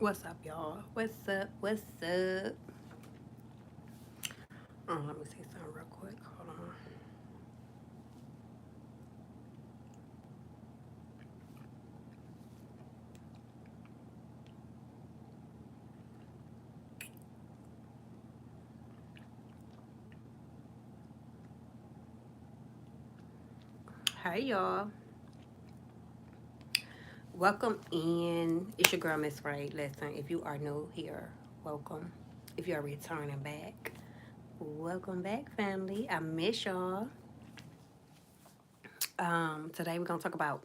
What's up, y'all? What's up? What's up? Let me see something real quick. Hold on. Hey, y'all. Welcome in. It's your girl, Miss Ray. Listen, if you are new here, welcome. If you are returning back, welcome back, family. I miss y'all. Today we're gonna talk about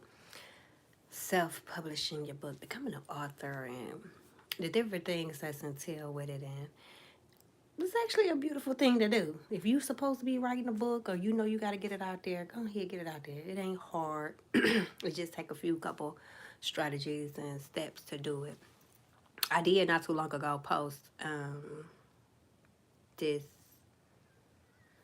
self-publishing your book, becoming an author, and the different things that's entailed with it. And it's actually a beautiful thing to do. If you're supposed to be writing a book or you know you got to get it out there, go ahead, get it out there. It ain't hard. It just take a few couple strategies and steps to do it. I did not too long ago post this.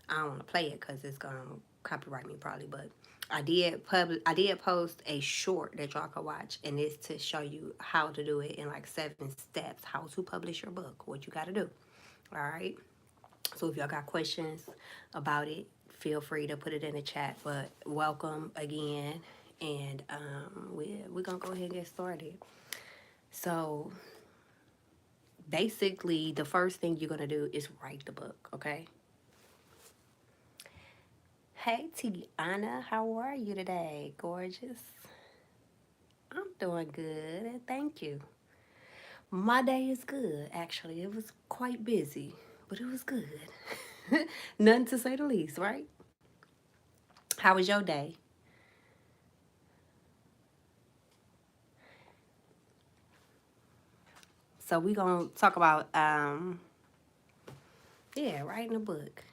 I don't want to play it because it's gonna copyright me probably, but I did post a short that y'all can watch, and it's to show you how to do it in like 7 steps. How to publish your book. What you got to do. All right. So if y'all got questions about it, feel free to put it in the chat. But welcome again, and we're gonna go ahead and get started. So basically, the first thing you're gonna do is write the book. Okay. Hey Tiana, how are you today? Gorgeous. I'm doing good, and thank you. My day is good. Actually, it was quite busy, but it was good. Nothing to say the least, right? How was your day? So we gonna talk about yeah, writing a book.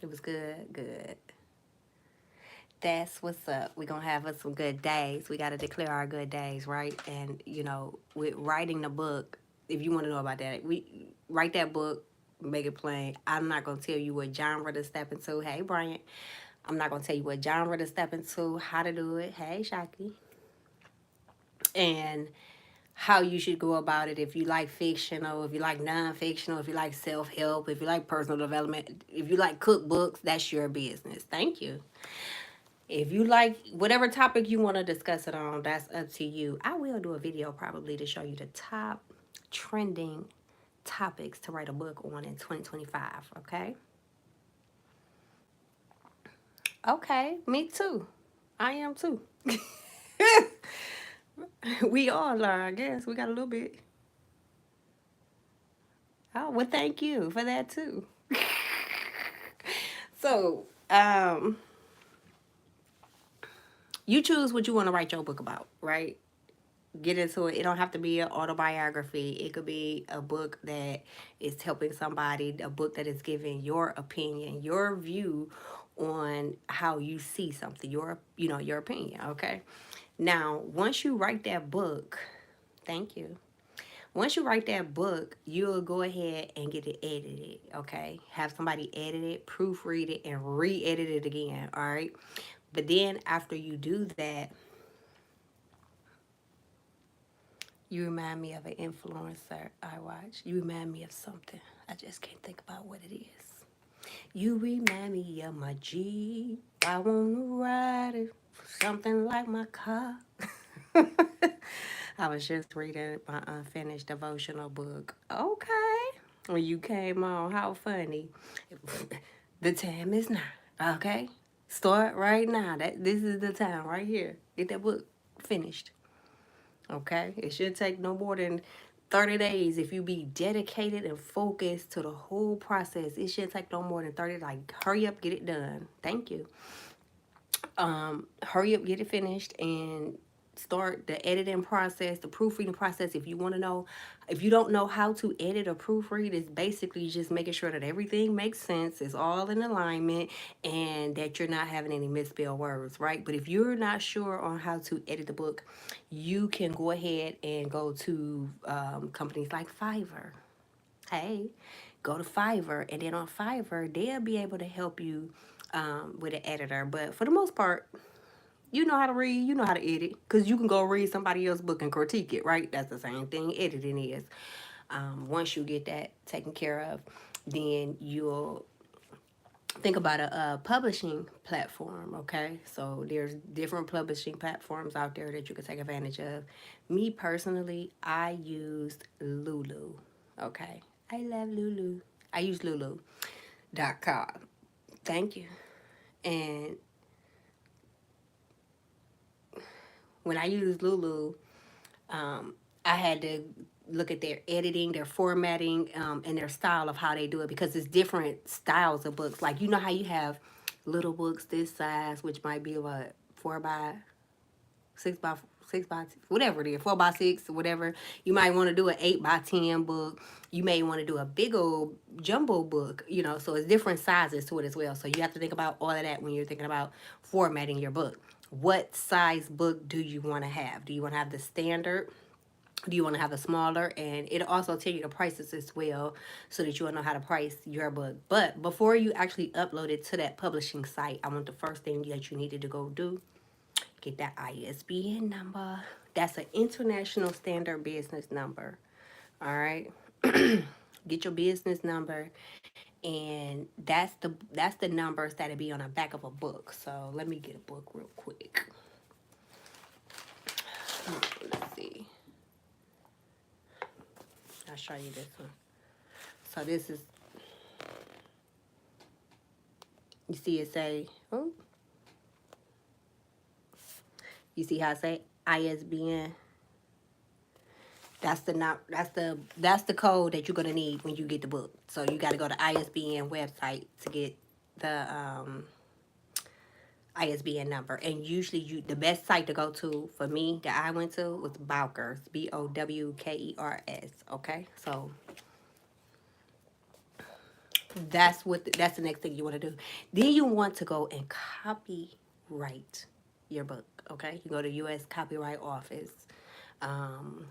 It was good, good. That's what's up. We gonna have us some good days. We gotta declare our good days, right? And with writing the book, if you want to know about that, we write that book, make it plain. I'm not gonna tell you what genre to step into. Hey, Bryant. I'm not gonna tell you what genre to step into, how to do it. Hey, Shaki. And how you should go about it, if you like fictional, if you like non-fictional, if you like self-help, if you like personal development, if you like cookbooks, that's your business. Thank you. If you like whatever topic you want to discuss it on, that's up to you. I will do a video probably to show you the top trending topics to write a book on in 2025. Okay. Okay, me too. I am too. We all are, I guess. We got a little bit. Oh, well, thank you for that too. So, you choose what you want to write your book about, right? Get into it. It don't have to be an autobiography. It could be a book that is helping somebody, a book that is giving your opinion, your view on how you see something, your opinion, okay? Now, once you write that book, thank you. Once you write that book, you'll go ahead and get it edited, okay? Have somebody edit it, proofread it, and re-edit it again, all right? But then after you do that, you remind me of an influencer I watch. You remind me of something. I just can't think about what it is. You remind me of my Jeep. I want to ride it. Something like my car. I was just reading my unfinished devotional book. Okay. When you came on, how funny. The time is now. Okay. Start right now. This is the time right here. Get that book finished. Okay? It should take no more than 30 days if you be dedicated and focused to the whole process. It should take no more than 30. Like, hurry up, get it done. Thank you. Hurry up, get it finished, and start the editing process, the proofreading process. If you want to know, if you don't know how to edit or proofread, it's basically just making sure that everything makes sense, is all in alignment, and that you're not having any misspelled words, right? But if you're not sure on how to edit the book, you can go ahead and go to companies like Fiverr. Hey, go to Fiverr, and then on Fiverr, they'll be able to help you with an editor. But for the most part, You know how to read, you know how to edit, because you can go read somebody else's book and critique it, right? That's the same thing editing is. Once you get that taken care of, then you'll think about a publishing platform. Okay, so there's different publishing platforms out there that you can take advantage of. Me personally, I used Lulu. Okay, I love Lulu. I use Lulu.com. Thank you. And when I use Lulu, um, I had to look at their editing, their formatting, and their style of how they do it, because it's different styles of books. Like, you know how you have little books this size, which might be what, 4 by 6 by 6 by whatever it is, 4 by 6, whatever. You might want to do an 8 by 10 book. You may want to do a big old jumbo book. So it's different sizes to it as well. So you have to think about all of that when you're thinking about formatting your book. What size book do you want to have? Do you want to have the standard? Do you want to have a smaller? And it'll also tell you the prices as well, so that you will know how to price your book. But before you actually upload it to that publishing site, I want the first thing that you needed to go do, get that ISBN number. That's an international standard business number. All right. Get your business number, and that's the numbers that'll be on the back of a book. So let me get a book real quick. Let's see. I'll show you this one. So this is, you see it say, oh, you see how I say ISBN? That's the code that you're gonna need when you get the book. So you got to go to ISBN website to get the ISBN number. And usually, the best site to go to for me that I went to was Bowkers, Bowkers. Okay, so that's the next thing you want to do. Then you want to go and copyright your book. Okay, you go to U.S. Copyright Office. Um,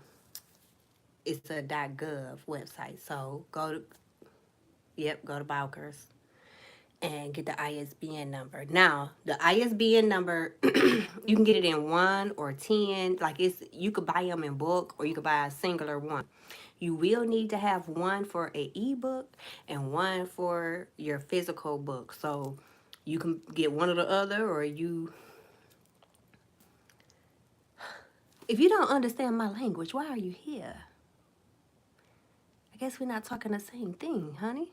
it's a .gov website. So go to Bowkers and get the ISBN number. Now, the ISBN number, you can get it in 1 or 10. Like, you could buy them in bulk, or you could buy a singular one. You will need to have one for an ebook and one for your physical book. So you can get one or the other, or if you don't understand my language, why are you here? I guess we're not talking the same thing, honey.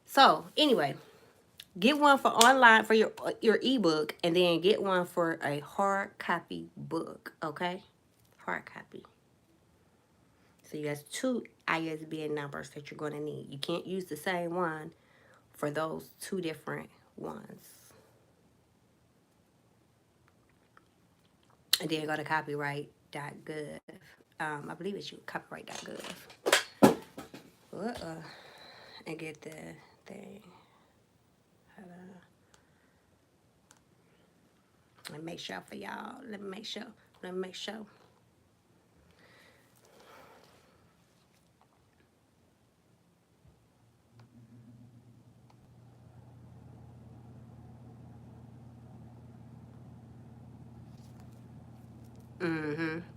So anyway, get one for online for your ebook, and then get one for a hard copy book. Okay, hard copy. So you have 2 ISBN numbers that you're going to need. You can't use the same one for those 2 different ones. And then go to copyright.gov. I believe it's copyright.gov. And get the thing. Let me make sure for y'all. Let me make sure.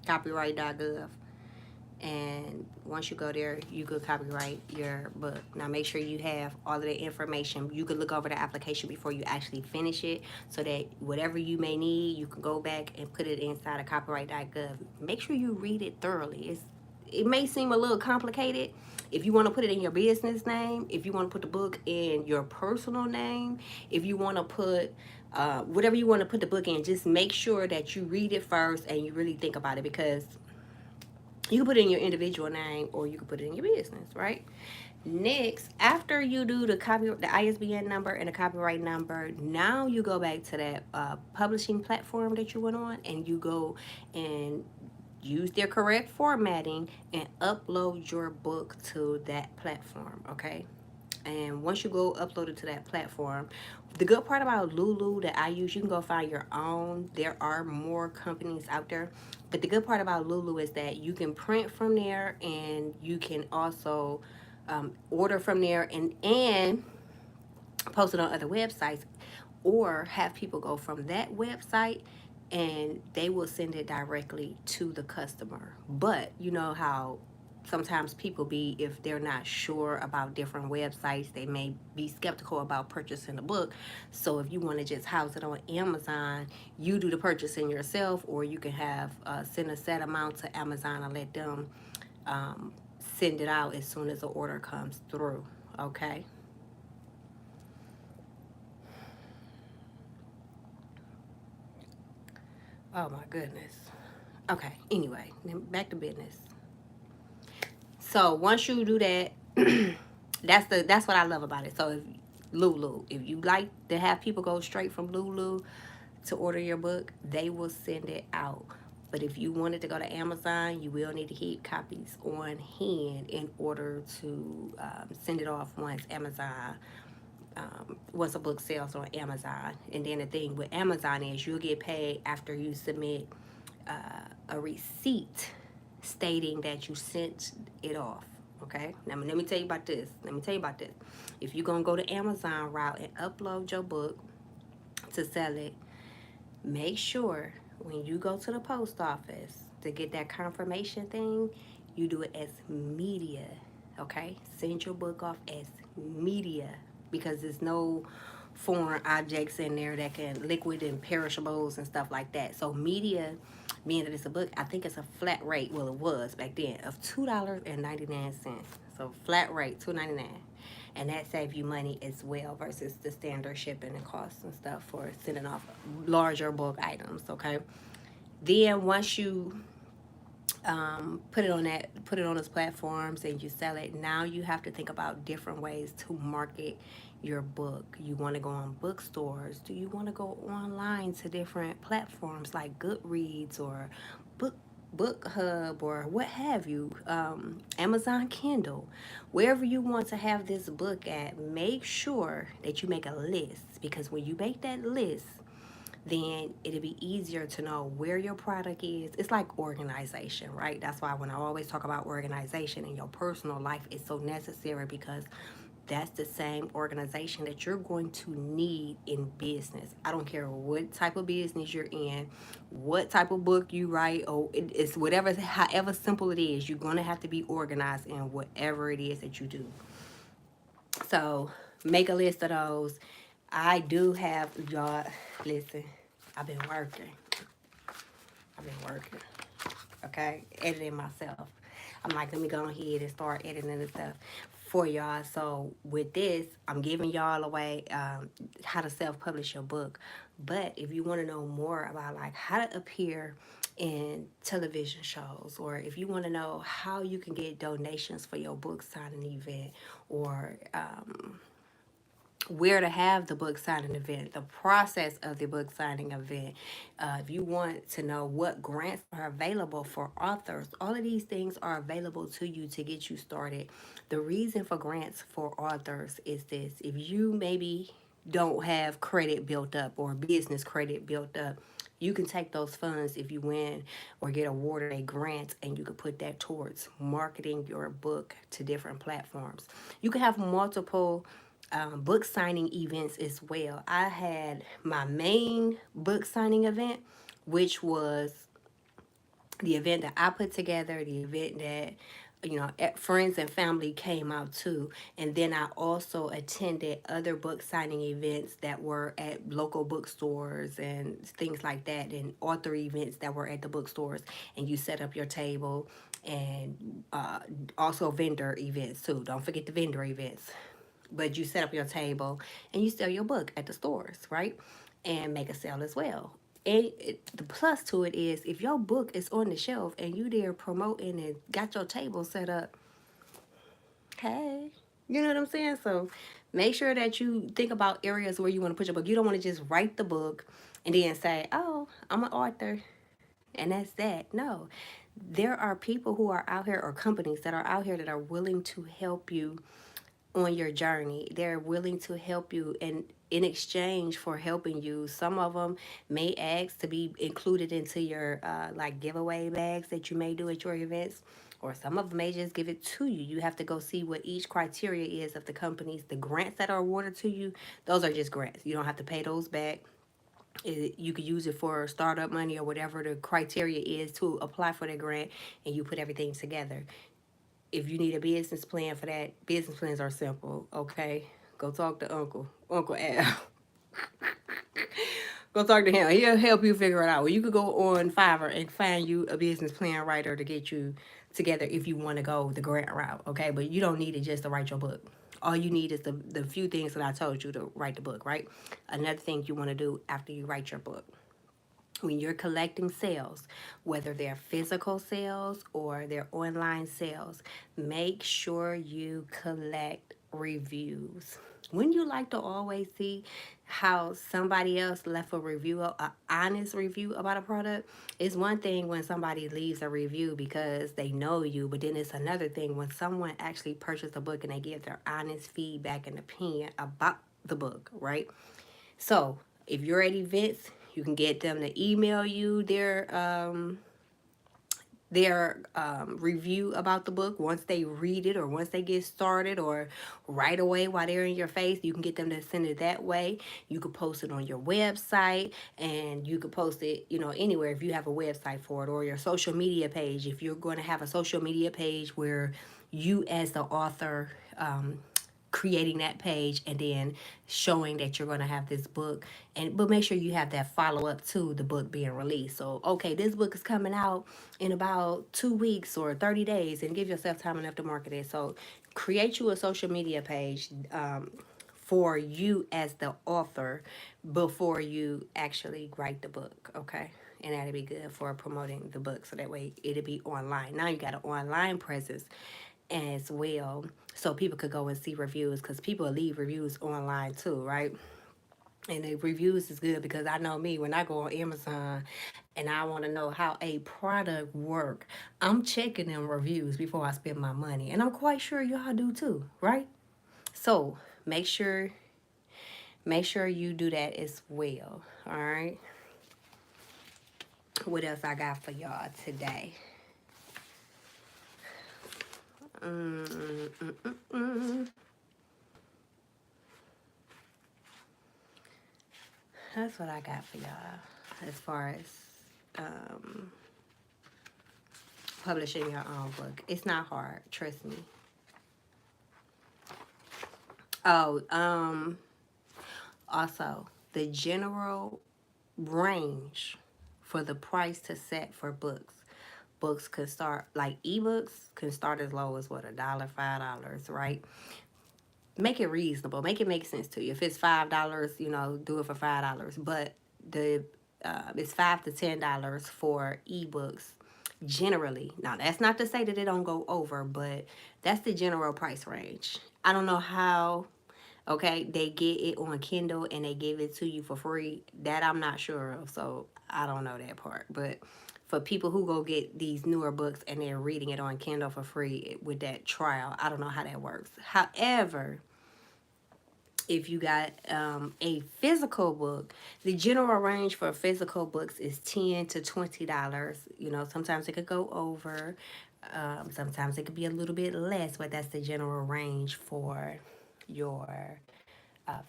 Copyright.gov. And once you go there, you could copyright your book. Now make sure you have all of the information. You could look over the application before you actually finish it, so that whatever you may need, you can go back and put it inside of copyright.gov. Make sure you read it thoroughly. It may seem a little complicated. If you want to put it in your business name, if you want to put the book in your personal name, if you want to put whatever you want to put the book in, just make sure that you read it first and you really think about it, because you can put it in your individual name, or you can put it in your business, right? Next, after you do the ISBN number and the copyright number, now you go back to that publishing platform that you went on, and you go and use their correct formatting and upload your book to that platform, okay? And once you go upload it to that platform, the good part about Lulu that I use, you can go find your own. There are more companies out there. But the good part about Lulu is that you can print from there, and you can also order from there, and post it on other websites. or have people go from that website and they will send it directly to the customer. But you know how sometimes people be, if they're not sure about different websites, they may be skeptical about purchasing a book. So if you want to just house it on Amazon, you do the purchasing yourself, or you can have send a set amount to Amazon and let them um, send it out as soon as the order comes through. Okay. Oh my goodness. Okay. Anyway, back to business. So once you do that, that's what I love about it. So if Lulu, if you like to have people go straight from Lulu to order your book, they will send it out. But if you wanted to go to Amazon, you will need to keep copies on hand in order to send it off once a book sells on Amazon. And then the thing with Amazon is you'll get paid after you submit a receipt stating that you sent it off. Okay. Now let me tell you about this. If you're gonna go the Amazon route and upload your book to sell it, make sure when you go to the post office to get that confirmation thing, you do it as media. Okay? Send your book off as media, because there's no foreign objects in there that can liquid and perishables and stuff like that. So media, being that it's a book, I think it's a flat rate. Well, it was back then of $2.99. So flat rate $2.99, and that saves you money as well versus the standard shipping and costs and stuff for sending off larger bulk items. Okay. Then once you put it on those platforms and you sell it, now you have to think about different ways to market your book. You want to go on bookstores? Do you want to go online to different platforms like Goodreads or book book hub or what have you, Amazon Kindle, wherever you want to have this book at? Make sure that you make a list, because when you make that list, then it'll be easier to know where your product is. It's like organization, right? That's why when I always talk about organization in your personal life, it's so necessary, because that's the same organization that you're going to need in business. I don't care what type of business you're in, what type of book you write, or it's whatever, however simple it is, you're going to have to be organized in whatever it is that you do. So make a list of those. I do have, y'all, listen, I've been working. I've been working. Okay, editing myself. I'm like, let me go ahead and start editing the stuff for y'all. So with this, I'm giving y'all away how to self-publish your book. But if you want to know more about like how to appear in television shows, or if you want to know how you can get donations for your book signing event, or where to have the book signing event, the process of the book signing event. If you want to know what grants are available for authors, all of these things are available to you to get you started. The reason for grants for authors is this: if you maybe don't have credit built up or business credit built up, you can take those funds if you win or get awarded a grant, and you can put that towards marketing your book to different platforms. You can have multiple book signing events as well. I had my main book signing event, which was the event that I put together, the event that friends and family came out to. And then I also attended other book signing events that were at local bookstores and things like that, and author events that were at the bookstores. And you set up your table, and also vendor events too. Don't forget the vendor events. But you set up your table and you sell your book at the stores, right? And make a sale as well. And the plus to it is, if your book is on the shelf and you there promoting and got your table set up, hey, you know what I'm saying? So make sure that you think about areas where you want to put your book. You don't want to just write the book and then say, oh, I'm an author, and that's that. No, there are people who are out here, or companies that are out here, that are willing to help you on your journey. They're willing to help you, and in exchange for helping you, some of them may ask to be included into your like giveaway bags that you may do at your events, or some of them may just give it to you. You have to go see what each criteria is of the companies. The grants that are awarded to you, those are just grants. You don't have to pay those back. You could use it for startup money or whatever the criteria is to apply for the grant, and you put everything together. If you need a business plan for that, business plans are simple, okay? Go talk to Uncle Al. Go talk to him. He'll help you figure it out. Well, you could go on Fiverr and find you a business plan writer to get you together if you want to go the grant route, okay? But you don't need it just to write your book. All you need is the few things that I told you to write the book, right? Another thing you want to do after you write your book, when you're collecting sales, whether they're physical sales or they're online sales, make sure you collect reviews. Wouldn't you like to always see how somebody else left a review, an honest review about a product? It's one thing when somebody leaves a review because they know you, but then it's another thing when someone actually purchased a book and they give their honest feedback and opinion about the book, right? So if you're at events, you can get them to email you their review about the book once they read it or once they get started, or right away while they're in your face. You can get them to send it that way. You could post it on your website, and you could post it, anywhere if you have a website for it, or your social media page. If you're going to have a social media page where you as the author, creating that page and then showing that you're going to have this book, but make sure you have that follow-up to the book being released. So okay, this book is coming out in about 2 weeks or 30 days, and give yourself time enough to market it. So create you a social media page, for you as the author before you actually write the book, okay? And that'll be good for promoting the book, so that way it'll be online. Now you got an online presence as well, so people could go and see reviews, because people leave reviews online too, right? And the reviews is good, because I know me, when I go on Amazon and I want to know how a product work, I'm checking them reviews before I spend my money, and I'm quite sure y'all do too, right? So make sure you do that as well. All right, what else I got for y'all today? mm, mm, mm, mm, mm. That's what I got for y'all as far as um, publishing your own book. It's not hard, trust me. Oh, also, the general range for the price to set for books. Books could start, like ebooks can start as low as what, $1, $5, right? Make it reasonable. Make it make sense to you. If it's $5, do it for $5. But the it's $5 to $10 for ebooks generally. Now that's not to say that it don't go over, but that's the general price range. I don't know how, okay, they get it on Kindle and they give it to you for free. That I'm not sure of, so I don't know that part. But for people who go get these newer books and they're reading it on Kindle for free with that trial, I don't know how that works. However, if you got a physical book, the general range for physical books is $10 to $20. Sometimes it could go over, sometimes it could be a little bit less, but that's the general range for your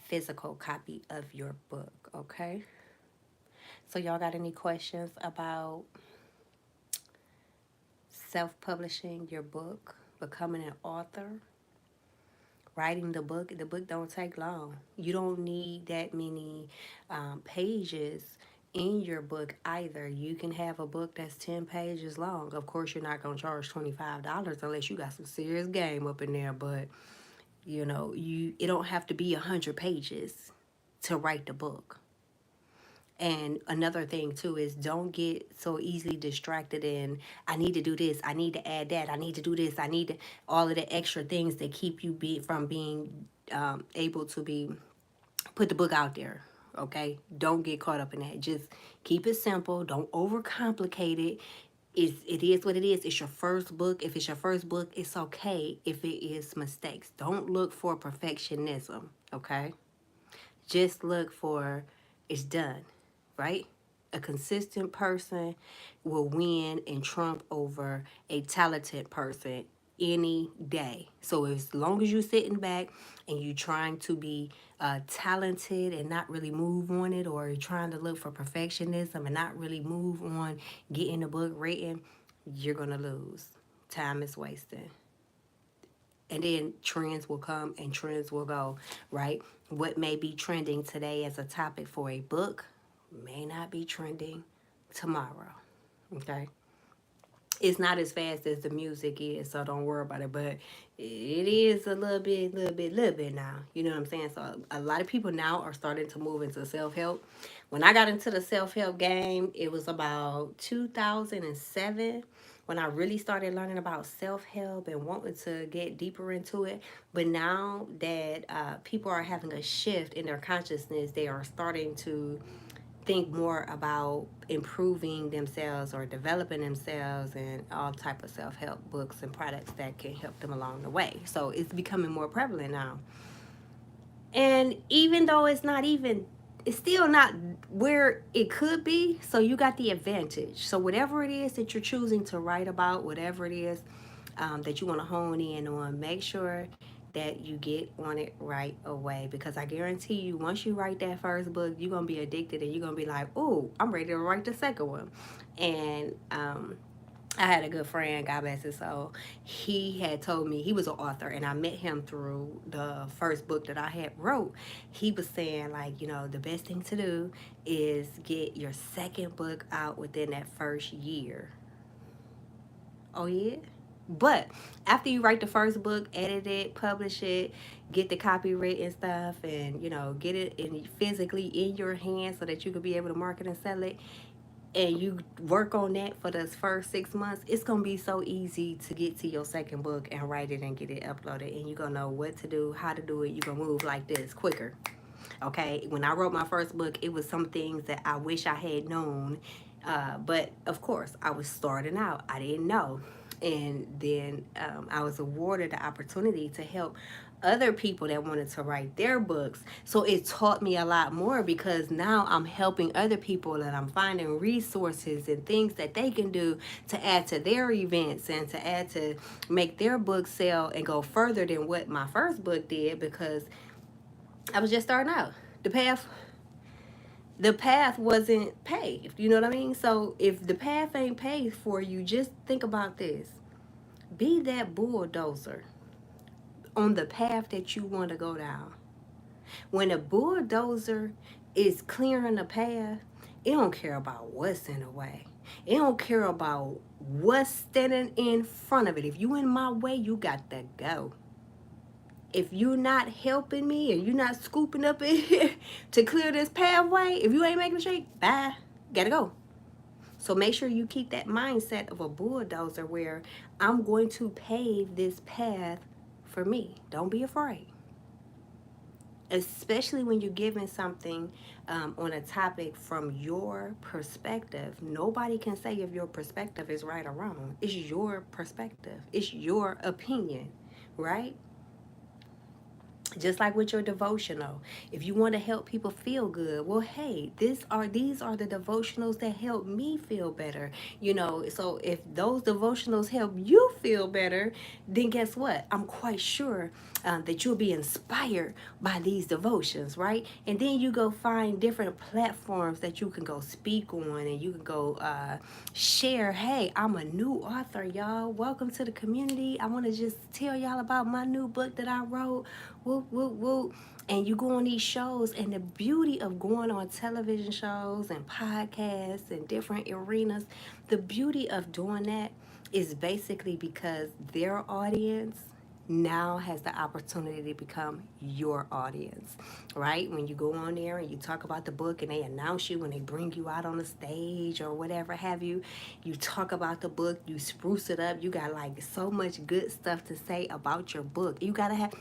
physical copy of your book. Okay, so y'all got any questions about self-publishing your book, becoming an author? Writing the book don't take long. You don't need that many pages in your book either. You can have a book that's 10 pages long. Of course, you're not going to charge $25 unless you got some serious game up in there, but it don't have to be 100 pages to write the book. And another thing too is, don't get so easily distracted in, I need to do this, I need to add that, I need to do this, I need to, all of the extra things that keep you from being able to be put the book out there. Okay, don't get caught up in that. Just keep it simple. Don't overcomplicate it. It is what it is. It's your first book. If it's your first book, it's okay if it is mistakes. Don't look for perfectionism. Okay, just look for it's done, right? A consistent person will win and trump over a talented person any day. So as long as you're sitting back and you trying to be talented and not really move on it, or you're trying to look for perfectionism and not really move on getting the book written, you're going to lose. Time is wasted. And then trends will come and trends will go, right? What may be trending today as a topic for a book may not be trending tomorrow. Okay? It's not as fast as the music is, so don't worry about it. But it is a little bit now. You know what I'm saying? So a lot of people now are starting to move into self help. When I got into the self help game, it was about 2007 when I really started learning about self help and wanting to get deeper into it. But now that people are having a shift in their consciousness, they are starting to think more about improving themselves or developing themselves, and all type of self-help books and products that can help them along the way. So it's becoming more prevalent now. And even though it's still not where it could be, so you got the advantage. So whatever it is that you're choosing to write about, whatever it is that you want to hone in on, make sure that you get on it right away, because I guarantee you, once you write that first book, you're gonna be addicted and you're gonna be like, oh, I'm ready to write the second one. And I had a good friend, God bless his soul. He had told me, he was an author, and I met him through the first book that I had wrote. He was saying, like, the best thing to do is get your second book out within that first year. Oh, yeah? But after you write the first book, edit it, publish it, get the copyright stuff, and get it physically in your hands so that you could be able to market and sell it, and you work on that for those first 6 months, it's gonna be so easy to get to your second book and write it and get it uploaded, and you're gonna know what to do, how to do it. You're gonna move like this quicker. Okay, when I wrote my first book, it was some things that I wish I had known, but of course I was starting out, I didn't know. And then I was awarded the opportunity to help other people that wanted to write their books. So it taught me a lot more, because now I'm helping other people and I'm finding resources and things that they can do to add to their events and to add to make their book sell and go further than what my first book did, because I was just starting out. The path wasn't paved. You know what I mean? So if the path ain't paved for you, just think about this. Be that bulldozer on the path that you want to go down. When a bulldozer is clearing the path, it don't care about what's in the way. It don't care about what's standing in front of it. If you in my way, you got to go. If you're not helping me and you're not scooping up in here to clear this pathway, if you ain't making a shake, bye. Gotta go. So make sure you keep that mindset of a bulldozer, where I'm going to pave this path for me. Don't be afraid. Especially when you're giving something on a topic from your perspective. Nobody can say if your perspective is right or wrong. It's your perspective. It's your opinion, right? Just like with your devotional, if you want to help people feel good, well, hey, these are the devotionals that help me feel better. So if those devotionals help you feel better, then guess what? I'm quite sure that you'll be inspired by these devotions, right? And then you go find different platforms that you can go speak on, and you can go share. Hey, I'm a new author, y'all. Welcome to the community. I want to just tell y'all about my new book that I wrote. Whoop, whoop, whoop. And you go on these shows, and the beauty of going on television shows and podcasts and different arenas, the beauty of doing that is basically because their audience now has the opportunity to become your audience, right? When you go on there and you talk about the book and they announce you when they bring you out on the stage or whatever have you, you talk about the book, you spruce it up, you got like so much good stuff to say about your book. You gotta have,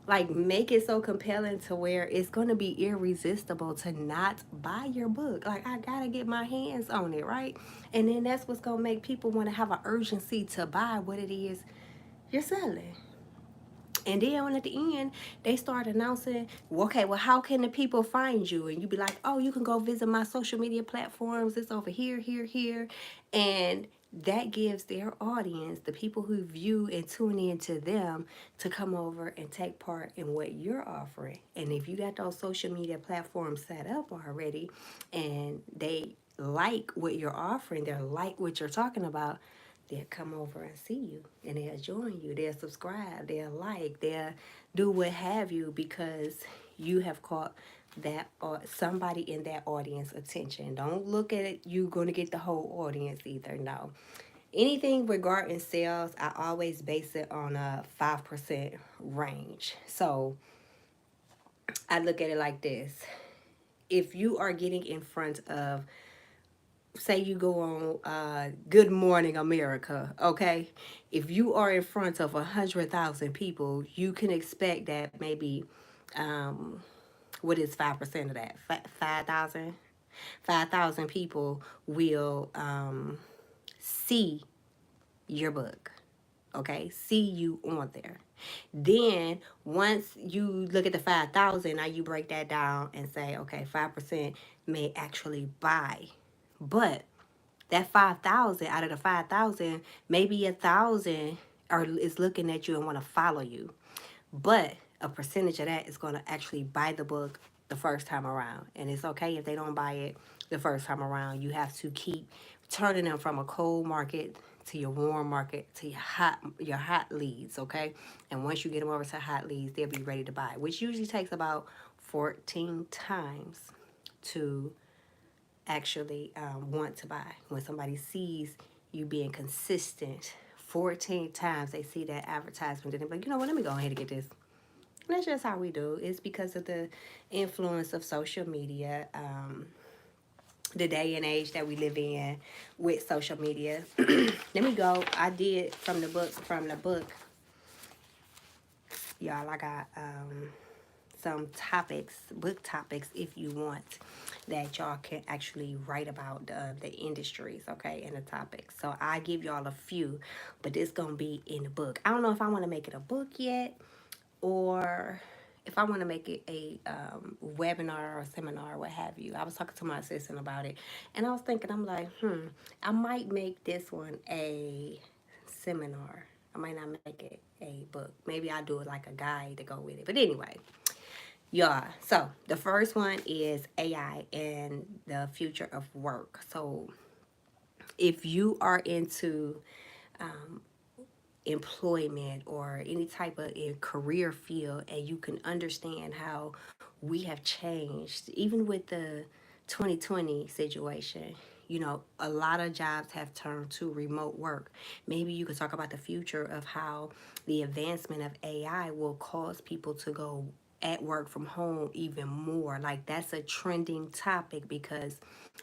like, make it so compelling to where it's going to be irresistible to not buy your book. Like, I gotta get my hands on it, right? And then that's what's going to make people want to have an urgency to buy what it is you're selling. And then at the end, they start announcing, well, okay, well, how can the people find you? And you be like, oh, you can go visit my social media platforms. It's over here, here, here. And that gives their audience, the people who view and tune in to them, to come over and take part in what you're offering. And if you got those social media platforms set up already and they like what you're offering, they like what you're talking about, they'll come over and see you and they'll join you. They'll subscribe, they'll like, they'll do what have you because you have caught that or somebody in that audience attention. Don't look at it, you going to get the whole audience either. No. Anything regarding sales, I always base it on a 5% range. So I look at it like this. If you are getting in front of, say you go on Good Morning America, okay? If you are in front of 100,000 people, you can expect that maybe, what is 5% of that? 5,000? 5,000 people will see your book, okay? See you on there. Then once you look at the 5,000, now you break that down and say, okay, 5% may actually buy. But that 5,000, out of the 5,000, maybe 1,000 are is looking at you and want to follow you. But a percentage of that is going to actually buy the book the first time around. And it's okay if they don't buy it the first time around. You have to keep turning them from a cold market to your warm market to your hot leads, okay? And once you get them over to hot leads, they'll be ready to buy, which usually takes about 14 times to actually want to buy. When somebody sees you being consistent 14 times, they see that advertisement, and they're like, you know what, let me go ahead and get this. And that's just how we do. It's because of the influence of social media, the day and age that we live in with social media. Let me go. I did from the book, y'all, I got some topics, book topics, if you want, that y'all can actually write about the industries, okay, and the topics. So I give y'all a few, but it's gonna be in the book. I don't know if I want to make it a book yet, or if I want to make it a webinar or seminar, what have you. I was talking to my assistant about it, and I was thinking, I'm like, I might make this one a seminar. I might not make it a book. Maybe I'll do it like a guide to go with it. But anyway, yeah, so the first one is AI and the future of work. So if you are into employment or any type of career field, and you can understand how we have changed, even with the 2020 situation, you know, a lot of jobs have turned to remote work. Maybe you could talk about the future of how the advancement of AI will cause people to go at work from home even more. Like, that's a trending topic because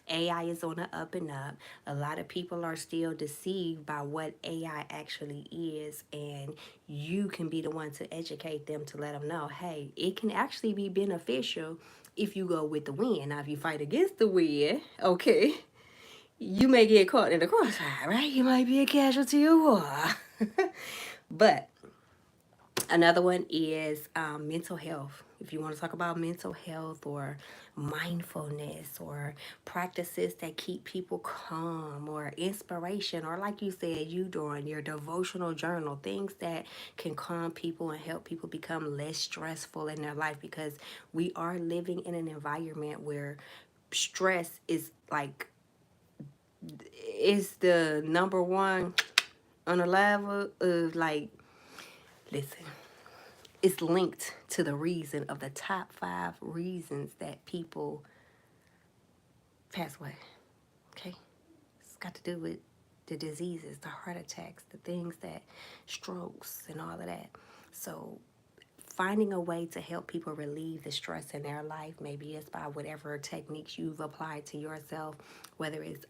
AI is on the up and up. A lot of people are still deceived by what AI actually is, and you can be the one to educate them to let them know, hey, it can actually be beneficial if you go with the wind. Now, if you fight against the wind, okay, you may get caught in the crossfire, right? You might be a casualty of war. But another one is mental health. If you want to talk about mental health or mindfulness or practices that keep people calm or inspiration, or like you said, you doing your devotional journal, things that can calm people and help people become less stressful in their life, because we are living in an environment where stress is like, is the number one on the level of, like, listen, it's linked to the reason of the top 5 reasons that people pass away. Okay? It's got to do with the diseases, the heart attacks, the things that, strokes, and all of that. So finding a way to help people relieve the stress in their life, maybe it's by whatever techniques you've applied to yourself, whether it's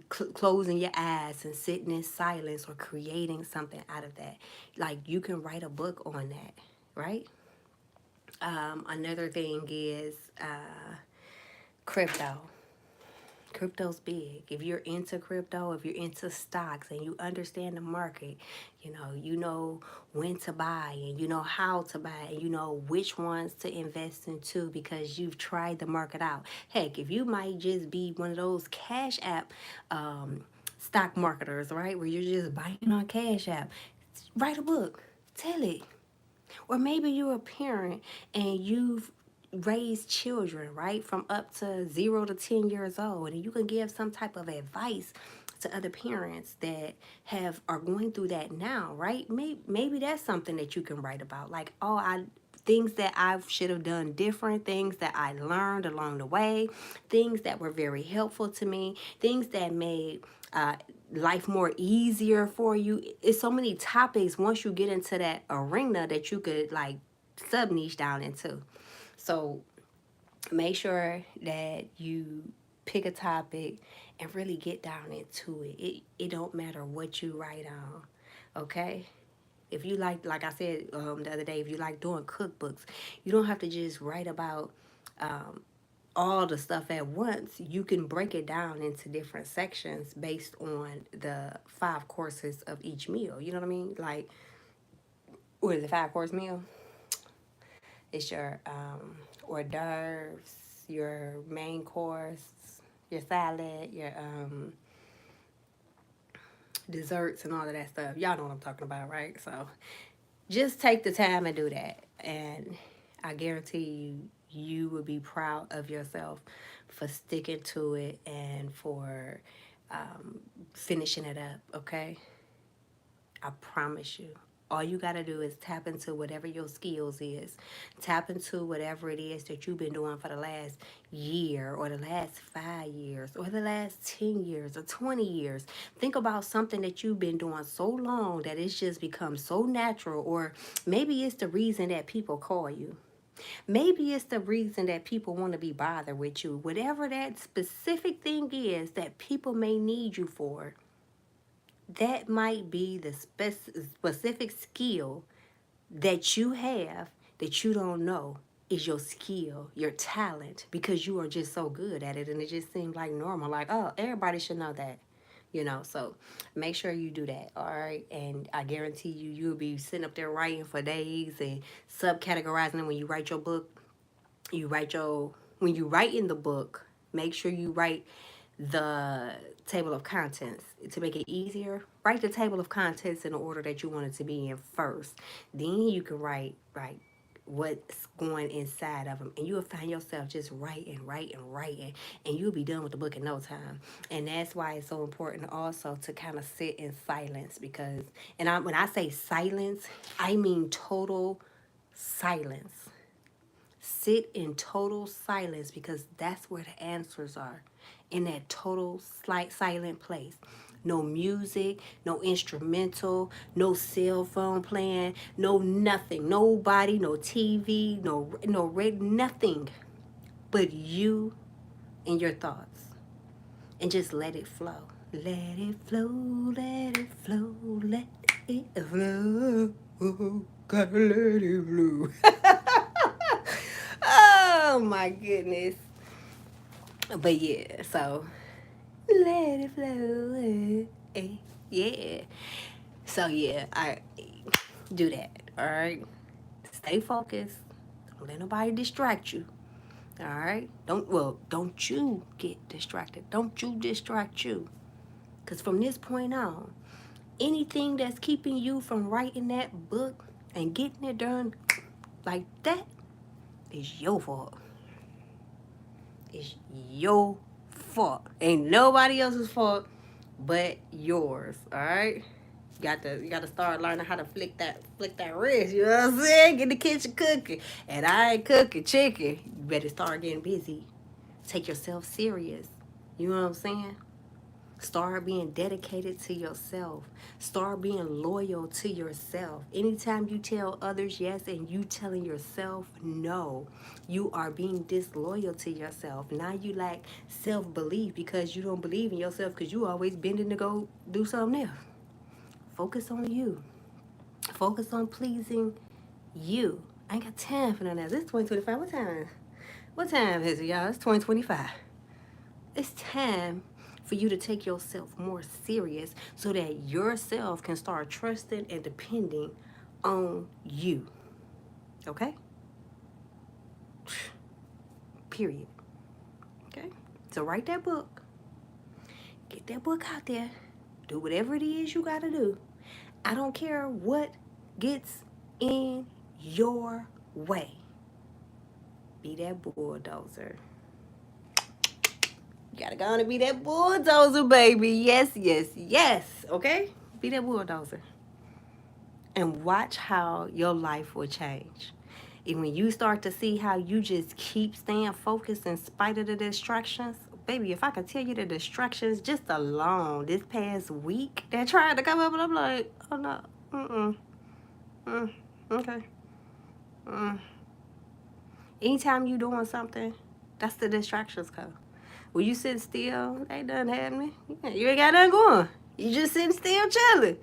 closing your eyes and sitting in silence or creating something out of that. Like, you can write a book on that, right? Another thing is crypto. Crypto's big. If you're into crypto, if you're into stocks and you understand the market, you know when to buy and you know how to buy and you know which ones to invest into because you've tried the market out. Heck, if you might just be one of those Cash App stock marketers, right? Where you're just buying on Cash App, write a book, tell it. Or maybe you're a parent and you've raised children, right? From up to 0 to 10 years old. And you can give some type of advice to other parents that are going through that now, right? Maybe that's something that you can write about. Like, things that I should have done different, things that I learned along the way, things that were very helpful to me, things that made uh, life more easier for you. It's so many topics once you get into that arena that you could like sub niche down into. So make sure that you pick a topic and really get down into it. It don't matter what you write on, okay? If you like I said the other day, if you like doing cookbooks, you don't have to just write about um, all the stuff at once. You can break it down into different sections based on the 5 courses of each meal. You know what I mean? Like, what is a 5 course meal? It's your hors d'oeuvres, your main course, your salad, your desserts, and all of that stuff. Y'all know what I'm talking about, right? So just take the time and do that. And I guarantee you will be proud of yourself for sticking to it and for finishing it up, okay? I promise you. All you got to do is tap into whatever your skills is. Tap into whatever it is that you've been doing for the last year or the last 5 years or the last 10 years or 20 years. Think about something that you've been doing so long that it's just become so natural, or maybe it's the reason that people call you. Maybe it's the reason that people want to be bothered with you. Whatever that specific thing is that people may need you for, that might be the specific skill that you have that you don't know is your skill, your talent, because you are just so good at it and it just seems like normal. Like, oh, everybody should know that. So make sure you do that, all right? And I guarantee you'll be sitting up there writing for days and subcategorizing them. When you write your book, when you write in the book, make sure you write the table of contents to make it easier. Write the table of contents in the order that you want it to be in first. Then you can write what's going inside of them, and you'll find yourself just writing, and you'll be done with the book in no time. And that's why it's so important also to kind of sit in silence, because when I say silence, I mean total silence. Sit in total silence, because that's where the answers are, in that total silent place. No music, no instrumental, no cell phone playing, no nothing, nobody, no TV, no red, nothing but you and your thoughts. And just let it flow. Let it flow, let it flow, let it flow. Gotta let it flow. Oh my goodness. But yeah, so let it flow. Yeah. So yeah, I do that. All right. Stay focused. Don't let nobody distract you. All right. Don't you get distracted. Don't you distract you. Cause from this point on, anything that's keeping you from writing that book and getting it done like that is your fault. It's your fault. Ain't nobody else's fault but yours. All right. You got to start learning how to flick that wrist. You know what I'm saying? Get the kitchen cooking, and I ain't cooking chicken. You better start getting busy. Take yourself serious. You know what I'm saying? Start being dedicated to yourself. Start being loyal to yourself. Anytime you tell others yes and you telling yourself no, you are being disloyal to yourself. Now you lack self-belief because you don't believe in yourself, because you always bending to go do something else. Focus on you. Focus on pleasing you. I ain't got time for none of that. This is 2025. What time? What time is it, y'all? It's 2025. It's time for you to take yourself more serious so that yourself can start trusting and depending on you. Okay? Period. Okay? So write that book. Get that book out there. Do whatever it is you got to do. I don't care what gets in your way. Be that bulldozer. You gotta go on and be that bulldozer, baby. Yes, yes, yes. Okay? Be that bulldozer. And watch how your life will change. And when you start to see how you just keep staying focused in spite of the distractions, baby, if I could tell you the distractions just alone this past week that tried to come up, and I'm like, oh no, okay. Anytime you doing something, that's the distractions come. When you sit still, ain't nothing happening. You ain't got nothing going. You just sitting still chilling.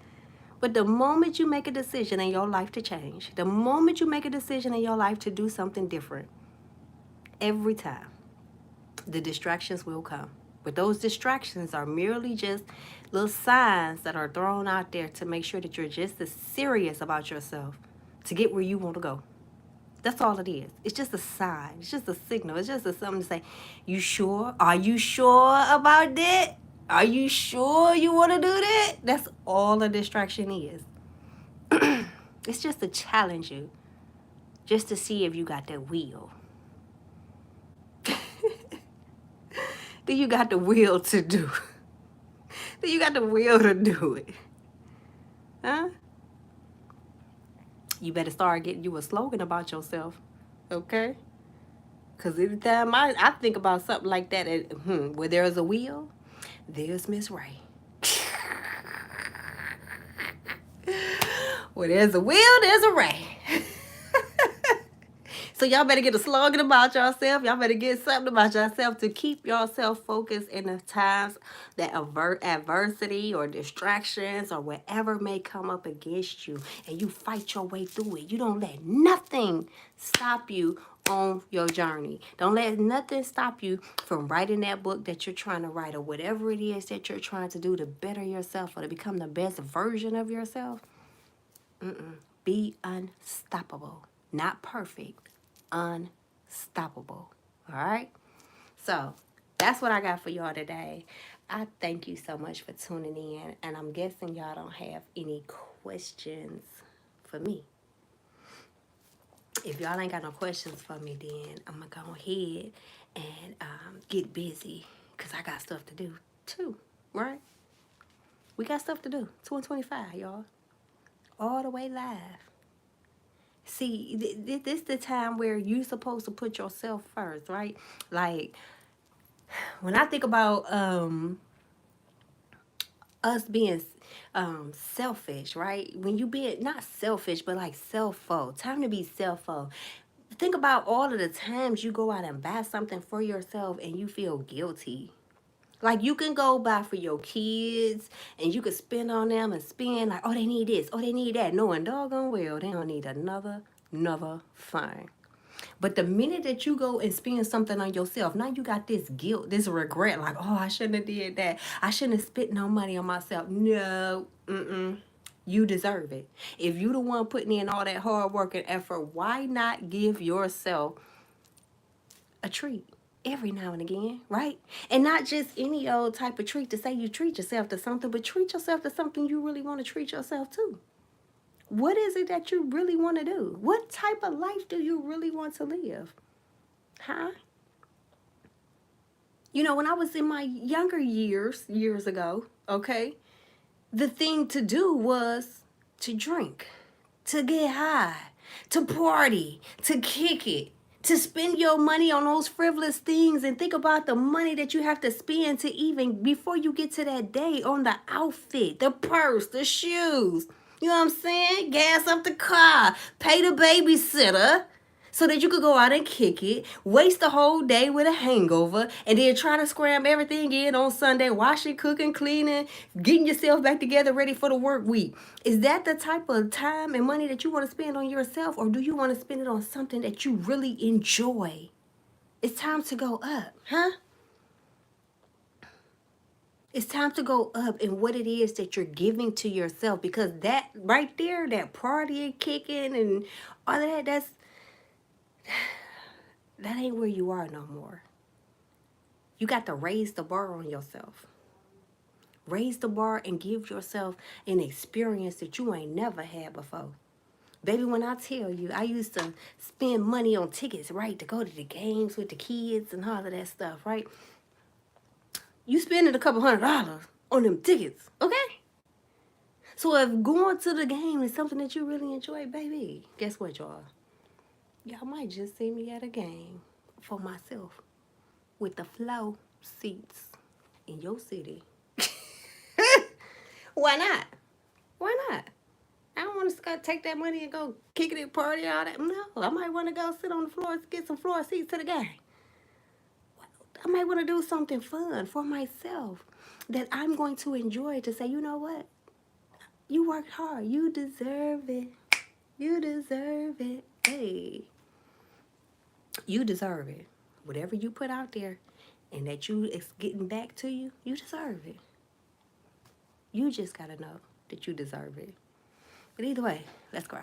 But the moment you make a decision in your life to change, the moment you make a decision in your life to do something different, every time, the distractions will come. But those distractions are merely just little signs that are thrown out there to make sure that you're just as serious about yourself to get where you want to go. That's all it is. It's just a sign. It's just a signal. It's just something to say, you sure? Are you sure about that? Are you sure you want to do that? That's all a distraction is. It's just to challenge you, just to see if you got that will. Do you got the will to do? Do you got the will to do it? Huh? You better start getting you a slogan about yourself, okay? Because anytime I think about something like that, where there's a will, there's Miss Ray. Where there's a will, there's a Ray. So y'all better get a slogan about yourself. Y'all better get something about yourself to keep yourself focused in the times that adversity or distractions or whatever may come up against you. And you fight your way through it. You don't let nothing stop you on your journey. Don't let nothing stop you from writing that book that you're trying to write or whatever it is that you're trying to do to better yourself or to become the best version of yourself. Be unstoppable. Not perfect. Unstoppable. All right? So that's what I got for y'all today. I thank you so much for tuning in. And I'm guessing y'all don't have any questions for me. If y'all ain't got no questions for me, then I'm going to go ahead and get busy because I got stuff to do too, right? We got stuff to do. 2:25, y'all. All the way live. See, this is the time where you're supposed to put yourself first, right? Like, when I think about us being selfish, right? When you be not selfish, but like self-fo. Time to be self-fo. Think about all of the times you go out and buy something for yourself and you feel guilty. Like you can go buy for your kids and you can spend on them and spend like, oh, they need this, oh, they need that. Knowing doggone well they don't need another thing. But the minute that you go and spend something on yourself, now you got this guilt, this regret, like, oh, I shouldn't have did that. I shouldn't have spent no money on myself. No, you deserve it. If you the one putting in all that hard work and effort, why not give yourself a treat every now and again, right? And not just any old type of treat to say you treat yourself to something, but treat yourself to something you really want to treat yourself to. What is it that you really want to do? What type of life do you really want to live? Huh? You know, when I was in my younger years ago, okay, the thing to do was to drink, to get high, to party, to kick it, to spend your money on those frivolous things and think about the money that you have to spend to even before you get to that day on the outfit, the purse, the shoes. You know what I'm saying? Gas up the car, pay the babysitter so that you could go out and kick it, waste the whole day with a hangover, and then try to scram everything in on Sunday, washing, cooking, cleaning, getting yourself back together ready for the work week. Is that the type of time and money that you want to spend on yourself, or do you want to spend it on something that you really enjoy? It's time to go up, huh? It's time to go up in what it is that you're giving to yourself, because that right there, that partying, kicking, and all of that, that ain't where you are no more. You got to raise the bar on yourself. Raise the bar and give yourself an experience that you ain't never had before. Baby, when I tell you, I used to spend money on tickets, right, to go to the games with the kids and all of that stuff, right? You spending a couple $100 on them tickets, okay? So if going to the game is something that you really enjoy, baby, guess what, y'all? Y'all might just see me at a game for myself with the flow seats in your city. Why not? Why not? I don't want to take that money and go kick it and party all that. No, I might want to go sit on the floor and get some floor seats to the game. I might want to do something fun for myself that I'm going to enjoy, to say, you know what? You worked hard. You deserve it. You deserve it. Hey, you deserve it. Whatever you put out there and that it's getting back to you, you deserve it. You just got to know that you deserve it. But either way, let's grow.